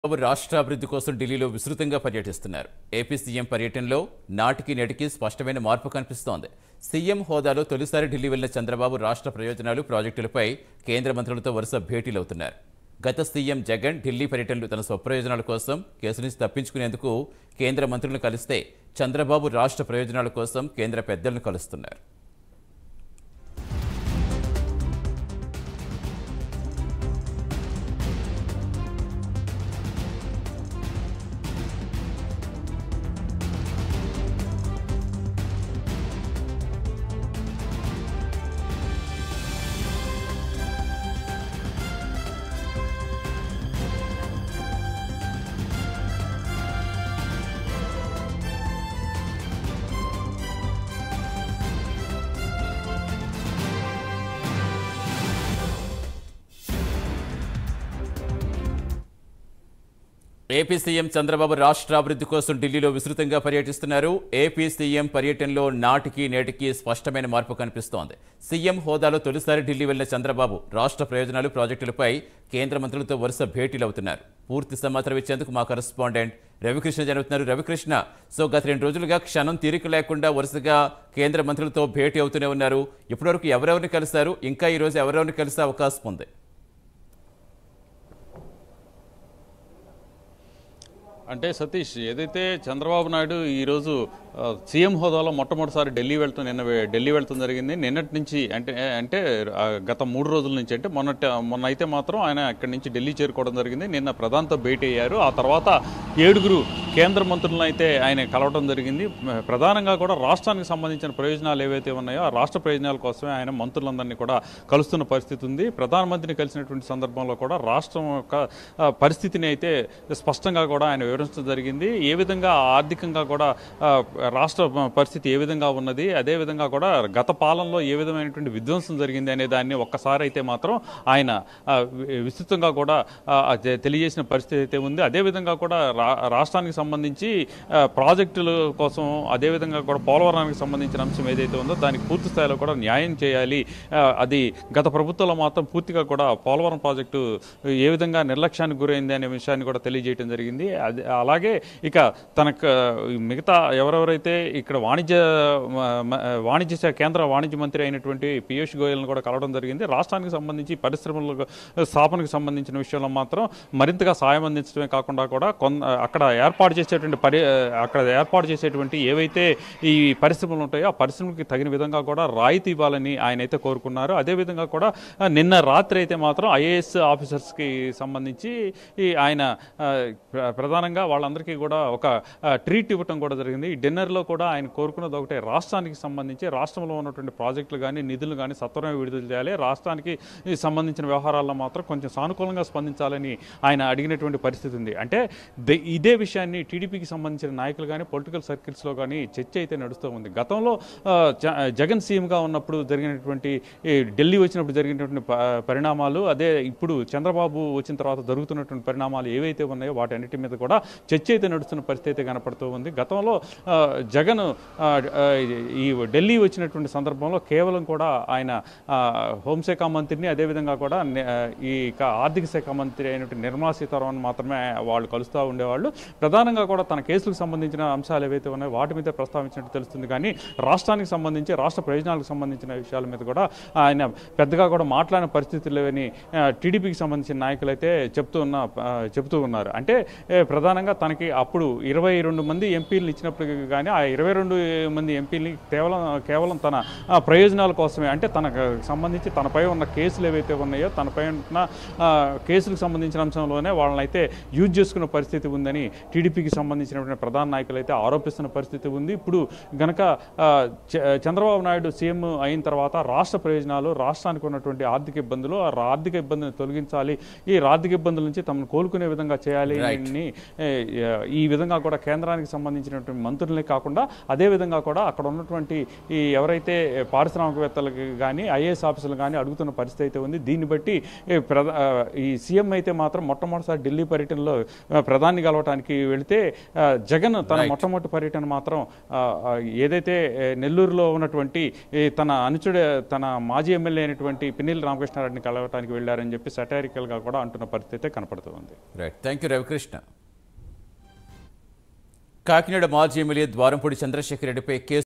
రాష్ట్ర అభివృద్ధి కోసం ఢిల్లీలో విస్తృతంగా పర్యటిస్తున్నారు. ఏపీ సీఎం పర్యటనలో నాటికి నేటికి స్పష్టమైన మార్పు కనిపిస్తోంది. సీఎం హోదాలో తొలిసారి ఢిల్లీ వెళ్లిన చంద్రబాబు రాష్ట్ర ప్రయోజనాలు, ప్రాజెక్టులపై కేంద్ర మంత్రులతో వరుస భేటీలవుతున్నారు. గత సీఎం జగన్ ఢిల్లీ పర్యటనలు తన స్వప్రయోజనాల కోసం కేసు నుంచి తప్పించుకునేందుకు కేంద్ర మంత్రులను కలిస్తే, చంద్రబాబు రాష్ట్ర ప్రయోజనాల కోసం కేంద్ర పెద్దలను కలుస్తున్నారు. ఏపీ సీఎం చంద్రబాబు రాష్ట్ర అభివృద్ధి కోసం ఢిల్లీలో విస్తృతంగా పర్యటిస్తున్నారు. ఏపీ సీఎం పర్యటనలో నాటికి నేటికి స్పష్టమైన మార్పు కనిపిస్తోంది. సీఎం హోదాలో తొలిసారి ఢిల్లీ వెళ్లిన చంద్రబాబు రాష్ట్ర ప్రయోజనాలు, ప్రాజెక్టులపై కేంద్ర మంత్రులతో వరుస భేటీలవుతున్నారు. పూర్తి సమాచారం ఇచ్చేందుకు మా కరెస్పాండెంట్ రవికృష్ణ జరుగుతున్నారు. రవికృష్ణ, గత 2 రోజులుగా క్షణం తీరిక లేకుండా వరుసగా కేంద్ర మంత్రులతో భేటీ అవుతూనే ఉన్నారు. ఇప్పటివరకు ఎవరెవరిని కలిశారు? ఇంకా ఈ రోజు ఎవరెవరిని కలిసే అవకాశం ఉంది? అంటే సతీష్, ఏదైతే చంద్రబాబు నాయుడు ఈరోజు సీఎం హోదాలో మొట్టమొదటిసారి ఢిల్లీ వెళ్తాం జరిగింది. నిన్నటి నుంచి అంటే గత 3 రోజుల నుంచి, అంటే మొన్న అయితే మాత్రం ఆయన అక్కడి నుంచి ఢిల్లీ చేరుకోవడం జరిగింది. నిన్న ప్రధానితో భేటీ అయ్యారు. ఆ తర్వాత 7 కేంద్ర మంత్రులను అయితే ఆయన కలవడం జరిగింది. ప్రధానంగా కూడా రాష్ట్రానికి సంబంధించిన ప్రయోజనాలు ఏవైతే ఉన్నాయో ఆ రాష్ట్ర ప్రయోజనాల కోసమే ఆయన మంత్రులందరినీ కూడా కలుస్తున్న పరిస్థితి ఉంది. ప్రధానమంత్రిని కలిసినటువంటి సందర్భంలో కూడా రాష్ట్రం యొక్క పరిస్థితిని అయితే స్పష్టంగా కూడా ఆయన వివరించడం జరిగింది. ఏ విధంగా ఆర్థికంగా కూడా రాష్ట్ర పరిస్థితి ఏ విధంగా ఉన్నది, అదేవిధంగా కూడా గత పాలనలో ఏ విధమైనటువంటి విధ్వంసం జరిగింది అనే దాన్ని ఒక్కసారి అయితే మాత్రం ఆయన విస్తృతంగా కూడా తెలియజేసిన పరిస్థితి అయితే ఉంది. అదేవిధంగా కూడా రాష్ట్రానికి సంబంధించి ప్రాజెక్టుల కోసం, అదేవిధంగా కూడా పోలవరానికి సంబంధించిన అంశం ఏదైతే ఉందో దానికి పూర్తి స్థాయిలో కూడా న్యాయం చేయాలి. అది గత ప్రభుత్వంలో మాత్రం పూర్తిగా కూడా పోలవరం ప్రాజెక్టు ఏ విధంగా నిర్లక్ష్యానికి గురైంది అనే విషయాన్ని కూడా తెలియజేయడం జరిగింది. అలాగే ఇక తనకు మిగతా ఎవరెవరైతే ఇక్కడ కేంద్ర వాణిజ్య మంత్రి అయినటువంటి పీయూష్ గోయల్ని కూడా కలవడం జరిగింది. రాష్ట్రానికి సంబంధించి పరిశ్రమల స్థాపనకు సంబంధించిన విషయంలో మాత్రం మరింతగా సాయం అందించడమే కాకుండా కూడా అక్కడ ఏర్పాటు చేసేటువంటి ఏవైతే ఈ పరిశ్రమలు ఉంటాయో ఆ పరిశ్రమకి తగిన విధంగా కూడా రాయితీ ఇవ్వాలని ఆయన అయితే కోరుకున్నారు. అదేవిధంగా కూడా నిన్న రాత్రి అయితే మాత్రం ఐఏఎస్ ఆఫీసర్స్కి సంబంధించి ఆయన ప్రధానంగా వాళ్ళందరికీ కూడా ఒక ట్రీట్ ఇవ్వటం కూడా జరిగింది. ఈ డిన్నర్లో కూడా ఆయన కోరుకున్నది ఒకటే, రాష్ట్రానికి సంబంధించి రాష్ట్రంలో ఉన్నటువంటి ప్రాజెక్టులు కానీ నిధులు కానీ సత్వరమే విడుదల చేయాలి, రాష్ట్రానికి సంబంధించిన వ్యవహారాల్లో మాత్రం కొంచెం సానుకూలంగా స్పందించాలని ఆయన అడిగినటువంటి పరిస్థితి ఉంది. అంటే ఇదే విషయాన్ని టీడీపీకి సంబంధించిన నాయకులు కానీ పొలిటికల్ సర్కిల్స్లో కానీ చర్చ అయితే నడుస్తూ ఉంది. గతంలో జగన్ సీఎంగా ఉన్నప్పుడు జరిగినటువంటి, ఢిల్లీ వచ్చినప్పుడు జరిగినటువంటి పరిణామాలు, అదే ఇప్పుడు చంద్రబాబు వచ్చిన తర్వాత జరుగుతున్నటువంటి పరిణామాలు ఏవైతే ఉన్నాయో వాటన్నిటి మీద కూడా చర్చ అయితే నడుస్తున్న పరిస్థితి అయితే కనపడుతూ ఉంది. గతంలో జగన్ ఈ ఢిల్లీ వచ్చినటువంటి సందర్భంలో కేవలం కూడా ఆయన హోంశాఖ మంత్రిని, అదేవిధంగా కూడా ఈ ఆర్థిక శాఖ మంత్రి అయినటువంటి నిర్మలా సీతారామన్ మాత్రమే వాళ్ళు కలుస్తూ ఉండేవాళ్ళు. ప్రధానంగా కూడా తన కేసులకు సంబంధించిన అంశాలు ఏవైతే ఉన్నాయో వాటి మీద ప్రస్తావించినట్టు తెలుస్తుంది. కానీ రాష్ట్రానికి సంబంధించి, రాష్ట్ర ప్రయోజనాలకు సంబంధించిన విషయాల మీద కూడా ఆయన పెద్దగా కూడా మాట్లాడిన పరిస్థితులు లేవని టీడీపీకి సంబంధించిన నాయకులు అయితే చెప్తూ ఉన్నారు. అంటే ప్రధానంగా తనకి అప్పుడు 22 మంది ఎంపీలు ఇచ్చినప్పటికీ కానీ ఆ 22 మంది ఎంపీలని కేవలం తన ప్రయోజనాల కోసమే, అంటే తనకు సంబంధించి తనపై ఉన్న కేసులు ఏవైతే ఉన్నాయో తనపై ఉన్న కేసులకు సంబంధించిన అంశంలోనే వాళ్ళని అయితే యూజ్ చేసుకున్న పరిస్థితి ఉందని టీడీపీకి సంబంధించినటువంటి ప్రధాన నాయకులు అయితే ఆరోపిస్తున్న పరిస్థితి ఉంది. ఇప్పుడు గనక చంద్రబాబు నాయుడు సీఎం అయిన తర్వాత రాష్ట్ర ప్రయోజనాలు, రాష్ట్రానికి ఉన్నటువంటి ఆర్థిక ఇబ్బందులు, ఆ ఆర్థిక ఇబ్బందులను తొలగించాలి, ఈ ఆర్థిక ఇబ్బందుల నుంచి తమను కోలుకునే విధంగా చేయాలి అని ఈ విధంగా కూడా కేంద్రానికి సంబంధించినటువంటి మంత్రులే కాకుండా అదేవిధంగా కూడా అక్కడ ఉన్నటువంటి ఈ ఎవరైతే పారిశ్రామికవేత్తలకు కానీ ఐఏఎస్ ఆఫీసర్లు కానీ అడుగుతున్న పరిస్థితి అయితే ఉంది. దీన్ని బట్టి ఈ సీఎం అయితే మాత్రం మొట్టమొదటిసారి ఢిల్లీ పర్యటనలో ప్రధాని కలవడానికి వెళితే అయితే జగన్ తన మొట్టమొదటి పర్యటన మాత్రం ఏదైతే నెల్లూరులో ఉన్నటువంటి తన అనుచుడు తన మాజీ ఎమ్మెల్యే అయినటువంటి పిన్నెల్లి రామకృష్ణారెడ్డిని కలవటానికి వెళ్ళారని చెప్పి సటారికల్గా కూడా అంటున్న పరిస్థితి కనపడుతుంది. Right, thank you Ravikrishna. Kakinada మాజీ ఎమ్మెల్యే ద్వారంపూడి చంద్రశేఖర్ రెడ్డిపై కేసు